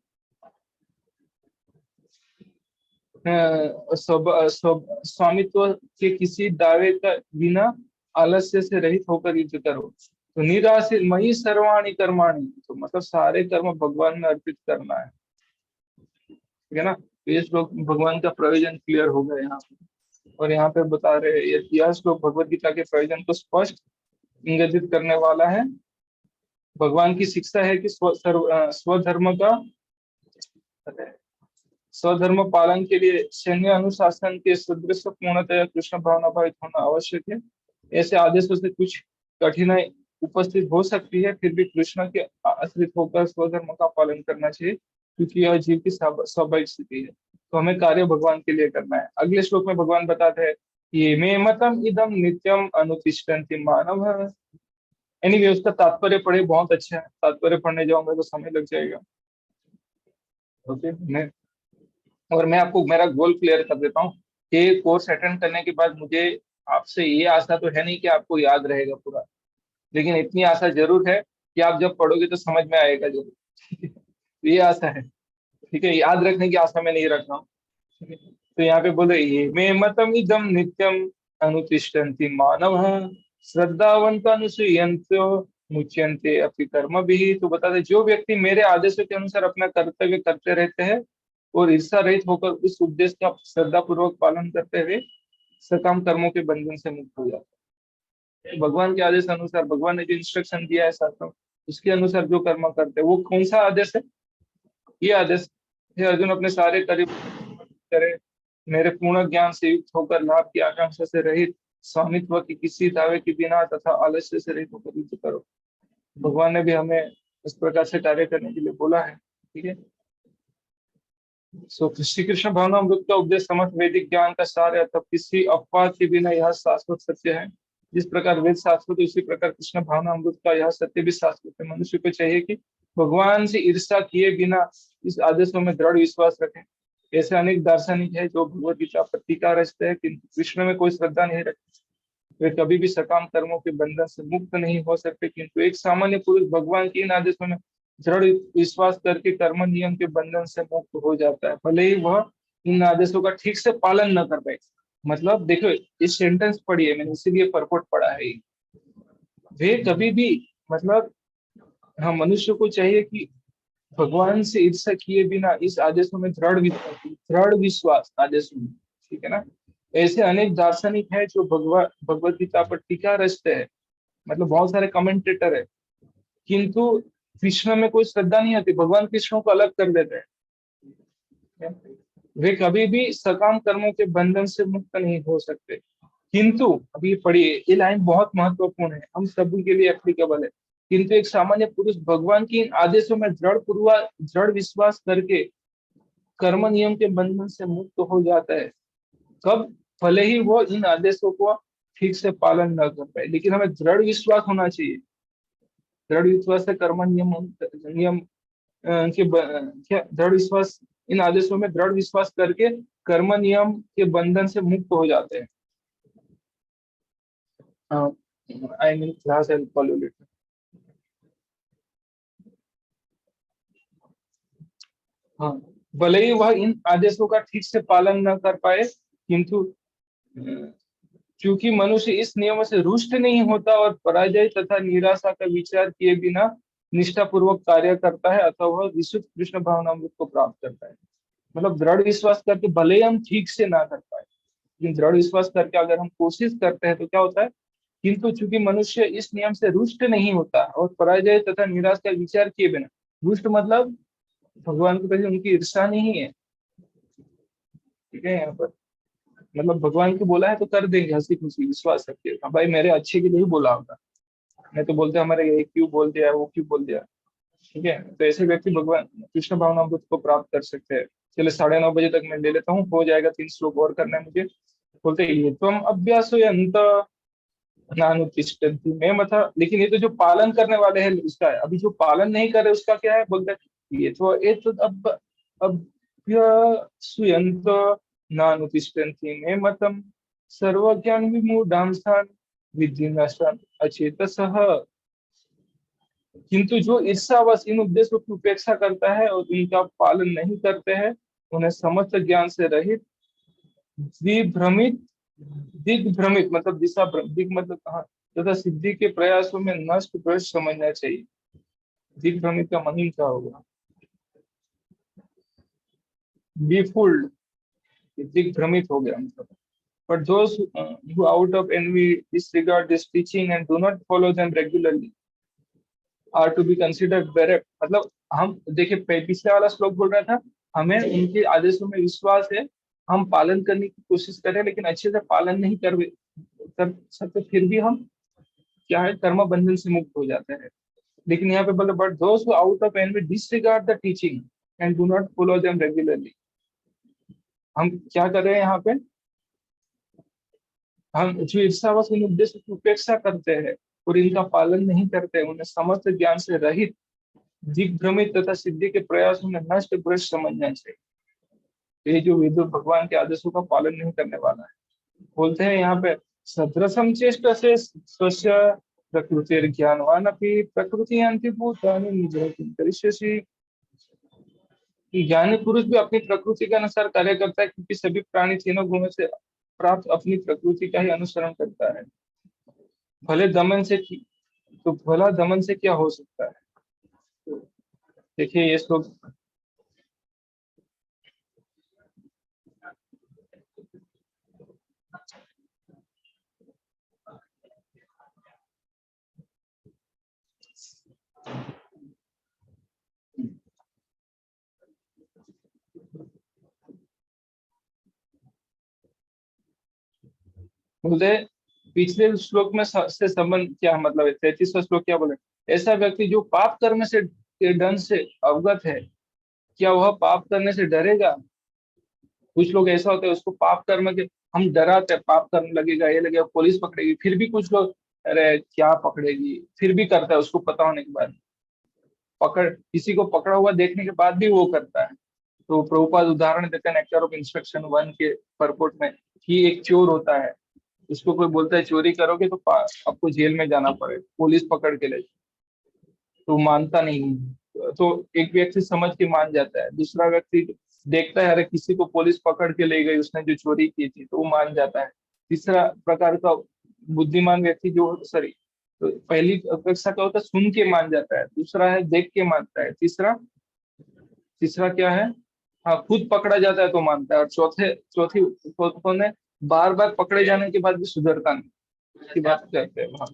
स्वामित्व के किसी दावे का बिना आलस्य से रहित होकर युद्ध करो। तो निराश मई सर्वाणी कर्माणी, तो मतलब सारे कर्म भगवान में अर्पित करना है, ठीक है ना। तो ये श्लोक भगवान का प्रयोजन क्लियर हो गया यहाँ पे। और यहाँ पे बता रहे हैं यह श्लोक भगवत गीता के प्रयोजन को स्पष्ट इंगित करने वाला है। भगवान की शिक्षा है कि स्वधर्म का स्वधर्म पालन के लिए सैन्य अनुशासन के सदृश पूर्णतया कृष्ण भावना भावित होना आवश्यक है। ऐसे आदेशों से कुछ कठिनाई उपस्थित हो सकती है, फिर भी कृष्ण के आश्रित होकर स्वधर्म का पालन करना चाहिए, क्योंकि यह जीव की स्वाभाविक स्थिति है। तो हमें कार्य भगवान के लिए करना है। अगले श्लोक में भगवान बताते हैं ये मे मतम इदम नित्यम अनुतिष्ठन्ति मानव। एनीवे उसका तात्पर्य पढ़े, बहुत अच्छा है। तात्पर्य पढ़ने जाऊंगा तो समय लग जाएगा। ओके, मैं आपको मेरा गोल क्लियर कर देता हूँ कि कोर्स अटेंड करने के बाद मुझे आपसे ये आशा तो है नहीं कि आपको याद रहेगा पूरा, लेकिन इतनी आशा जरूर है कि आप जब पढ़ोगे तो समझ में आएगा जरूर। ये आशा है, ठीक है। याद रखने की आशा में नहीं रख रहा हूँ, ठीक है। तो यहाँ पे बोले ये मे मतम इदम नित्यम अनुतिष्ठन्ति मानव श्रद्धावंत अनुसूयन्तो मुच्यन्ते अपि कर्म भी। तो बता दे, जो व्यक्ति मेरे आदेशों के अनुसार अपना कर्तव्य करते रहते हैं और ईर्षा रहित होकर उस उद्देश्य का श्रद्धा पूर्वक पालन करते हुए सकाम कर्मों के बंधन से मुक्त हो जाता है। भगवान के आदेश अनुसार, भगवान ने जो इंस्ट्रक्शन दिया है शास्त्रों, उसके अनुसार जो कर्म करते हैं, वो कौन सा आदेश है? ये आदेश है अर्जुन, अपने सारे कार्य करे मेरे पूर्ण ज्ञान से युक्त होकर लाभ की आकांक्षा से रहित, स्वामित्व की किसी दावे के बिना तथा आलस्य से रहित होकर युद्ध करो। भगवान ने भी हमें इस प्रकार से कार्य करने के लिए बोला है, ठीक है। श्री कृष्ण भावनामृत का उपदेश समस्त वैदिक ज्ञान का सार है, तब किसी अपवाद के बिना यह शाश्वत सत्य है। जिस प्रकार वेद शाश्वत है, उसी प्रकार कृष्ण भावनामृत का यह सत्य भी शाश्वत है। मनुष्य को चाहिए कि भगवान से ईर्ष्या किए बिना इस आदेशों में दृढ़ विश्वास रखें। ऐसे अनेक दार्शनिक है जो भगवत गीता पर टीका रचते हैं, किंतु कृष्ण में कोई श्रद्धा नहीं रखते। वे कभी भी सकाम कर्मों के बंधन से मुक्त नहीं हो सकते, किंतु एक सामान्य पुरुष भगवान के इन आदेशों में दृढ़ विश्वास करके कर्म नियम के बंधन से मुक्त हो जाता है, भले ही वह इन आदेशों का ठीक से पालन न कर पाए। मतलब देखो, इस सेंटेंस पढ़िए, मैंने इसीलिए परपोट पढ़ा है। वे कभी भी, मतलब हाँ, मनुष्य को चाहिए कि भगवान से ईर्ष्या किए बिना इस आदेशों में दृढ़ विश्वास आदेशों में, ठीक है ना। ऐसे अनेक दार्शनिक है जो भगवत गीता पर टीका रचते हैं, मतलब बहुत सारे कमेंटेटर है, किंतु कृष्ण में कोई श्रद्धा नहीं आती, भगवान कृष्ण को अलग कर देते हैं। वे कभी भी सकाम कर्मों के बंधन से मुक्त नहीं हो सकते। किंतु अभी पढ़िए, ये लाइन बहुत महत्वपूर्ण है, हम सभी के लिए एप्लीकेबल है। किंतु एक सामान्य पुरुष भगवान की इन आदेशों में दृढ़ विश्वास करके कर्म नियम के बंधन से मुक्त हो जाता है। कब? भले ही वो इन आदेशों को ठीक से पालन न कर पाए, लेकिन हमें दृढ़ विश्वास होना चाहिए। दृढ़ विश्वास से कर्म नियम नियम क्या दृढ़ विश्वास, इन आदेशों में दृढ़ विश्वास करके कर्म नियम के बंधन से मुक्त हो जाते हैं। I mean class and pollute. हाँ, भले ही वह इन आदेशों का ठीक से पालन न कर पाए, किंतु क्योंकि मनुष्य इस नियम से रुष्ट नहीं होता और पराजय तथा निराशा का विचार किए बिना निष्ठा पूर्वक कार्य करता है, अतः वह विशुद्ध कृष्ण भावनामृत को प्राप्त करता है। मतलब दृढ़ विश्वास करके भले ही हम ठीक से ना कर पाए, लेकिन दृढ़ विश्वास करके अगर हम कोशिश करते हैं तो क्या होता है, किंतु चूंकि मनुष्य इस नियम से रुष्ट नहीं होता और पराजय तथा निराशा का विचार किए बिना, रुष्ट मतलब भगवान के प्रति उनकी ईर्षा नहीं है, ठीक है। यहाँ पर मतलब भगवान को बोला है तो कर देंगे हंसी खुशी, विश्वास रखिए, हाँ भाई मेरे अच्छे के लिए ही बोला होगा। नहीं तो बोलते हमारे ये क्यों बोल दिया, वो क्यों बोल दिया। ठीक है, तो ऐसे व्यक्ति भगवान कृष्ण भावनामृत को प्राप्त कर सकते हैं। चले 9:30 बजे तक मैं ले लेता हूँ, हो जाएगा, 3 श्लोक और करना है मुझे। बोलते हैं ये तुम अभ्यासो यंत नानुतिष्ठन्ति में मथा, लेकिन ये तो जो पालन करने वाले हैं उसका है, अभी जो पालन नहीं कर रहे उसका क्या है, बोलते हैं ये तो अब अभ्यासुयंत नानुतिष्ठन्ति में मतम सर्वज्ञान विमूढ़ां स्थान विद्धि नष्टान अचेतसः। किंतु जो ईर्ष्यावश इन उद्देश्यों की उपेक्षा करता है और इनका पालन नहीं करते हैं, उन्हें समस्त ज्ञान से रहित, दिग्भ्रमित, दिग्भ्रमित मतलब दिशा दिग मतलब कहाँ, तथा सिद्धि के प्रयासों में नष्ट भ्रष्ट समझना चाहिए। दिग्भ्रमित का मतलब क्या होगा, बीफुल्ड, दिग्भ्रमित हो गया मतलब। But those who out of envy disregard this teaching and do not follow them regularly are to be considered bereft। मतलब हम देखिए पिछले वाला श्लोक बोल रहा था हमें उनके आदेशों में विश्वास है, हम पालन करने की कोशिश करें लेकिन अच्छे से पालन नहीं कर सकते, फिर भी हम क्या है कर्म बंधन से मुक्त हो जाते हैं। लेकिन यहाँ पे बोले but those who out of envy disregard the teaching and do not follow them regularly. हम क्या कर रहे हैं यहाँ पे, हम जो ईर्ष्यावश इन उद्देश्य की उपेक्षा करते हैं और इनका पालन नहीं करते, उन्हें समस्त ज्ञान से रहित, दिग्भ्रमित तथा सिद्धि के प्रयासों में नष्ट भ्रष्ट समझना चाहिए। ये जो विदुर भगवान के आदेशों का पालन नहीं करने वाला है, बोलते हैं यहाँ पे सदृशम चेष्ट से स्वस्य प्रकृति ज्ञानवान अपनी प्रकृति अंतिभूतानि निजः किं करिष्यसि। ज्ञानी पुरुष भी अपनी प्रकृति के अनुसार कार्य करता है, क्योंकि सभी प्राणी तीनों गुणों से प्राप्त अपनी प्रकृति का ही अनुसरण करता है। भले दमन से तो भला दमन से क्या हो सकता है। तो देखिए ये श्लोक बोलते पिछले श्लोक में से संबंध क्या मतलब है, 33वां श्लोक क्या बोले, ऐसा व्यक्ति जो पाप कर्म से के दंड से अवगत है, क्या वह पाप करने से डरेगा। कुछ लोग ऐसा होता है उसको पाप कर्म के हम डराते हैं, पाप करने लगेगा, ये लगेगा, पुलिस पकड़ेगी, फिर भी कुछ लोग अरे क्या पकड़ेगी, फिर भी करता है उसको पता होने के बाद, पकड़ किसी को पकड़ा हुआ देखने के बाद भी वो करता है। तो प्रभुपाद उदाहरण देते हैं नेक्टर ऑफ इंस्पेक्शन 1 के परपोर्ट में कि एक चोर होता है, उसको कोई बोलता है चोरी करोगे तो आपको जेल में जाना पड़ेगा, पुलिस पकड़ के ले, तो मानता नहीं, तो एक व्यक्ति समझ के मान जाता है, दूसरा व्यक्ति देखता है अरे किसी को पुलिस पकड़ के ले गई, उसने जो चोरी की थी, तो वो मान जाता है। तीसरा प्रकार का बुद्धिमान व्यक्ति जो सॉरी, तो पहली अपेक्षा क्या होता है सुन के मान जाता है, दूसरा है देख के मानता है, तीसरा तीसरा क्या है, हाँ खुद पकड़ा जाता है तो मानता है, और चौथी ने बार बार पकड़े जाने के बाद भी सुधरता नहीं, की बात करते हैं वहां।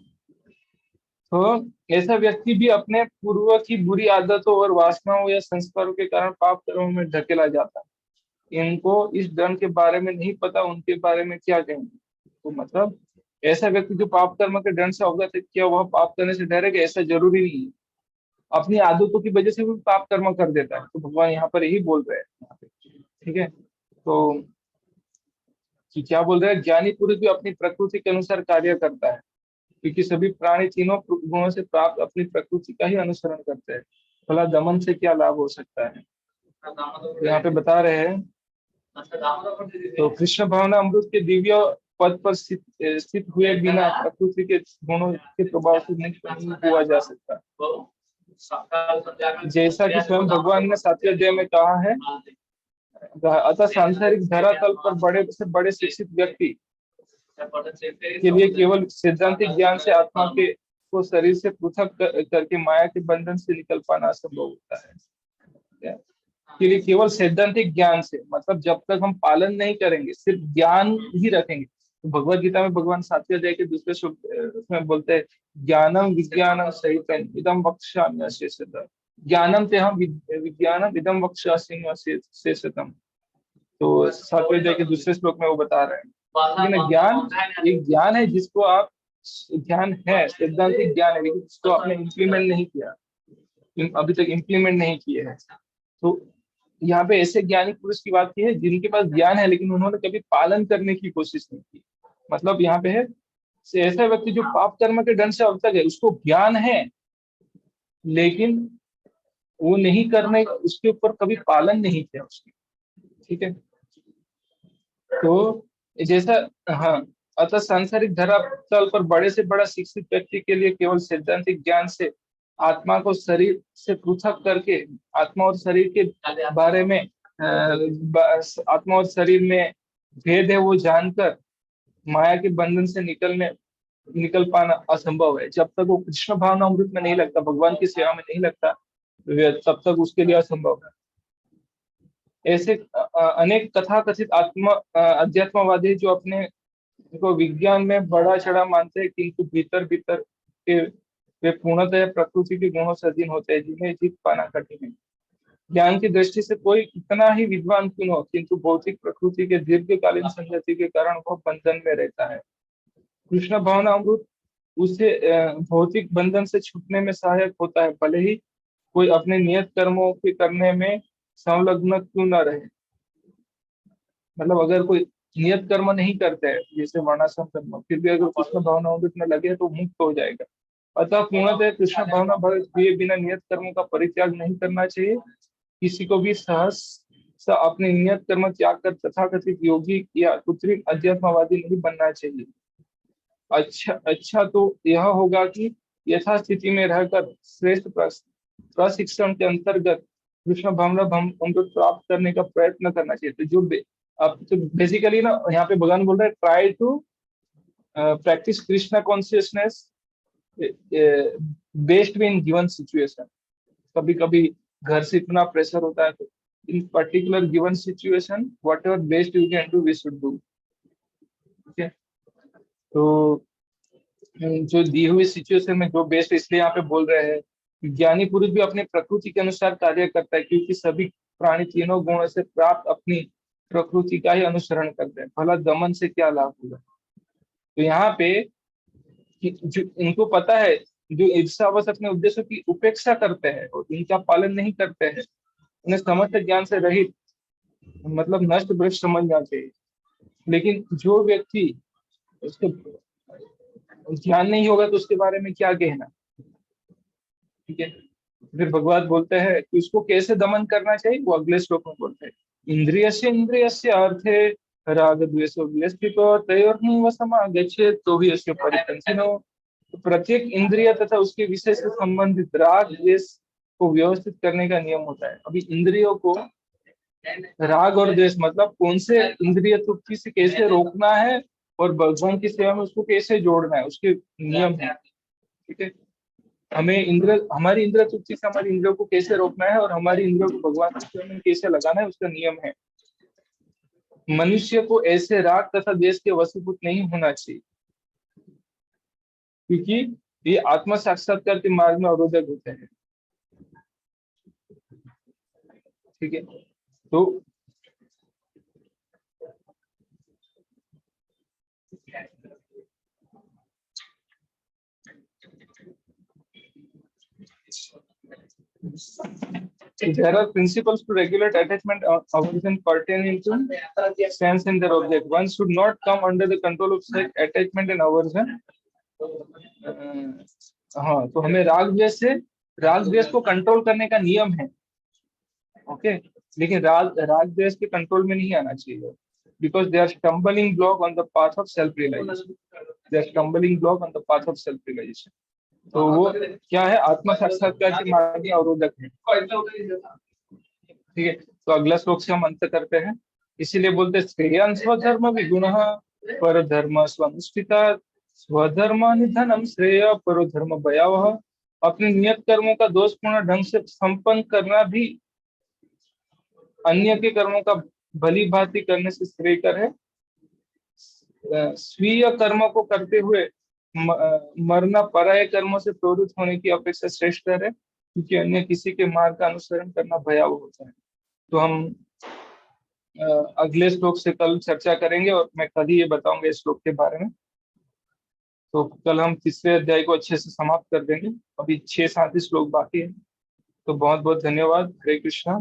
तो ऐसा व्यक्ति भी अपने पूर्व की बुरी आदतों और वासनाओं या संस्कारों के कारण पाप कर्मों में ढकेला जाता है। इनको इस दंड के बारे में नहीं पता, उनके बारे में क्या कहेंगे। तो मतलब ऐसा व्यक्ति जो पाप कर्म के दंड से अवगत है, क्या वह पाप करने से डरेगा, ऐसा जरूरी नहीं है, अपनी आदतों की वजह से भी पाप कर्म कर देता है। तो भगवान यहाँ पर यही बोल रहे हैं, ठीक है। तो कि क्या बोल रहे हैं, ज्ञानी पुरुष भी अपनी प्रकृति के अनुसार कार्य करता है, क्योंकि सभी प्राणी तीनों गुणों से प्राप्त अपनी प्रकृति का ही अनुसरण करते हैं, भला दमन से क्या लाभ हो सकता है। तो यहाँ पे बता रहे हैं, तो कृष्ण भावना अमृत के दिव्य पद पर स्थित हुए बिना प्रकृति के गुणों के प्रभाव से नहीं हुआ जा सकता। जैसा कि स्वयं भगवान ने 7वें अध्याय में कहा है, अतः सांसारिक धरातल पर बड़े से बड़े शिक्षित व्यक्ति के लिए केवल सैद्धांतिक ज्ञान से आत्मा के को शरीर से पृथक करके माया के बंधन से निकल पाना असंभव होता है। के लिए केवल सैद्धांतिक ज्ञान से, मतलब जब तक हम पालन नहीं करेंगे, सिर्फ ज्ञान ही रखेंगे। तो भगवत गीता में भगवान 7वें अध्याय के दूसरे श्लोक में बोलते हैं ज्ञानम विज्ञानम सहितम इदम वक्ष्यामि अशेषतः, ज्ञानम ते हम विज्ञानम इदम वक्ष्यामि अशेषतः। तो 7वें अध्याय के दूसरे श्लोक में वो बता रहे हैं, लेकिन ज्ञान एक ज्ञान है जिसको आप ज्ञान है, सैद्धांतिक ज्ञान है, लेकिन उसको आपने इम्प्लीमेंट नहीं किया, अभी तक इम्प्लीमेंट नहीं किए हैं। तो यहाँ पे ऐसे ज्ञानी पुरुष की बात की है जिनके पास ज्ञान है लेकिन उन्होंने कभी पालन करने की कोशिश नहीं की। मतलब यहाँ पे है ऐसा व्यक्ति जो पाप कर्म के दंड से अवतक है, उसको ज्ञान है लेकिन वो नहीं करने, उसके ऊपर कभी पालन नहीं किया उसने। ठीक है, तो जैसा, हाँ, अतः सांसारिक धरातल पर बड़े से बड़ा शिक्षित व्यक्ति के लिए केवल सैद्धांतिक ज्ञान से आत्मा को शरीर से पृथक करके आत्मा और शरीर के बारे में आत्मा और शरीर में भेद है वो जानकर माया के बंधन से निकल पाना असंभव है। जब तक वो कृष्ण भावना अमृत में नहीं लगता, भगवान की सेवा में नहीं लगता, तब तक उसके लिए असंभव है। ऐसे अनेक कथाकथित अध्यात्मवादी जो अपने को विज्ञान में बड़ा चढ़ा मानते हैं किंतु भीतर भीतर के वे पूर्णतः प्रकृति के गुणों से अधीन होते हैं, जिन्हें जीत पाना कठिन है। ज्ञान की दृष्टि से कोई कितना ही विद्वान क्यों हो, किंतु भौतिक प्रकृति के दीर्घकालीन संगति के कारण वह बंधन में रहता है। कृष्ण भावना अमृत उसे भौतिक बंधन से छूटने में सहायक होता है, भले ही कोई अपने नियत कर्मों के करने में संलग्न क्यों न रहे। मतलब अगर कोई नियत कर्म नहीं करते हैं जैसे वर्णाश्रम कर्म, फिर भी अगर कृष्ण भावना अमृत में लगे तो मुक्त हो जाएगा। अतः पूर्णतः कृष्ण भावना भक्त हुए बिना नियत कर्मों का परित्याग नहीं करना चाहिए। किसी को भी सहस अपने नियत कर्म त्याग कर तथाकथित योगी या कृत्रिम अध्यात्मवादी नहीं बनना चाहिए। अच्छा तो यह होगा कि यथास्थिति में रहकर श्रेष्ठ प्रशिक्षण के अंतर्गत कृष्ण भावना अमृत प्राप्त करने का प्रयत्न करना चाहिए। तो जो अब तो बेसिकली ना यहाँ पे भगवान बोल रहे हैं try to practise Krishna consciousness based in given situation. कभी कभी घर से इतना प्रेशर होता है तो in particular given situation whatever best you can do we should do. ठीक है, तो जो दी हुई सिचुएशन में जो बेस्ट, इसलिए यहाँ पे बोल रहे हैं ज्ञानी पुरुष भी अपने प्रकृति के अनुसार कार्य करता है, क्योंकि सभी प्राणी तीनों गुणों से प्राप्त अपनी प्रकृति का ही अनुसरण करते हैं, भला दमन से क्या लाभ होगा। तो यहाँ पे जो इनको पता है, जो ईर्ष्यावश अपने उद्देश्यों की उपेक्षा करते हैं और इनका पालन नहीं करते हैं, उन्हें समस्त ज्ञान से रहित मतलब नष्ट भ्रष्ट समझना चाहिए। लेकिन जो व्यक्ति उसको ज्ञान नहीं होगा तो उसके बारे में क्या कहना। ठीक है, फिर भगवान बोलते हैं कि उसको कैसे दमन करना चाहिए, वो अगले श्लोक में बोलते हैं इंद्रियस्य अर्थे राग द्वेषो व्यस्थितो तयोर्निवसमागच्छेत् तो भी उसके परिपंथिनो। तो प्रत्येक इंद्रिय तथा उसके विषय से संबंधित राग द्वेष को व्यवस्थित करने का नियम होता है। अभी इंद्रियों को राग और द्वेष मतलब कौन से इंद्रिय तृप्ति से कैसे रोकना है और भगवान की सेवा में उसको कैसे जोड़ना है, उसके नियम है। ठीक है, हमारी इंद्र तृप्ति से हमारी इंद्रियों को कैसे रोकना है और हमारी इंद्रियों को भगवान की सेवा में कैसे लगाना है, उसका नियम है। मनुष्य को ऐसे राग तथा द्वेष के वशीभूत नहीं होना चाहिए, क्योंकि ये आत्म साक्षात्कार के मार्ग में अवरोधक होते हैं। ठीक है, तो there are principles to regulate attachment aversion pertaining to sense in their object. One should not come under the control of such attachment and aversion. हाँ, तो हमें राग द्वेष को कंट्रोल करने का नियम है। ओके, लेकिन राग द्वेष के कंट्रोल में नहीं आना चाहिए, because they are stumbling block on the path of self realization. They are stumbling block on the path of self realization. तो वो क्या है, आत्म साक्षात्कार के मार्ग में अवरोधक है। ठीक है, तो अगला श्लोक से हम अंत करते हैं। इसीलिए बोलते श्रेयान् स्वधर्म विगुणः परधर्म स्वनुष्ठिता स्वधर्म निधनम श्रेय परो धर्म भयावह। अपने नियत कर्मों का दोषपूर्ण ढंग से संपन्न करना भी अन्य के कर्मों का भली भांति करने से श्रेयकर है। स्वीय कर्म को करते हुए मरना पराये कर्मों से प्रवृत्त होने की अपेक्षा श्रेष्ठ है, क्योंकि अन्य किसी के मार्ग का अनुसरण करना भयावह होता है। तो हम अगले श्लोक से कल चर्चा करेंगे और मैं कल ही ये बताऊंगा इस श्लोक के बारे में। तो कल हम तीसरे अध्याय को अच्छे से समाप्त कर देंगे। अभी 6-7 ही श्लोक बाकी है। तो बहुत बहुत धन्यवाद। हरे कृष्णा।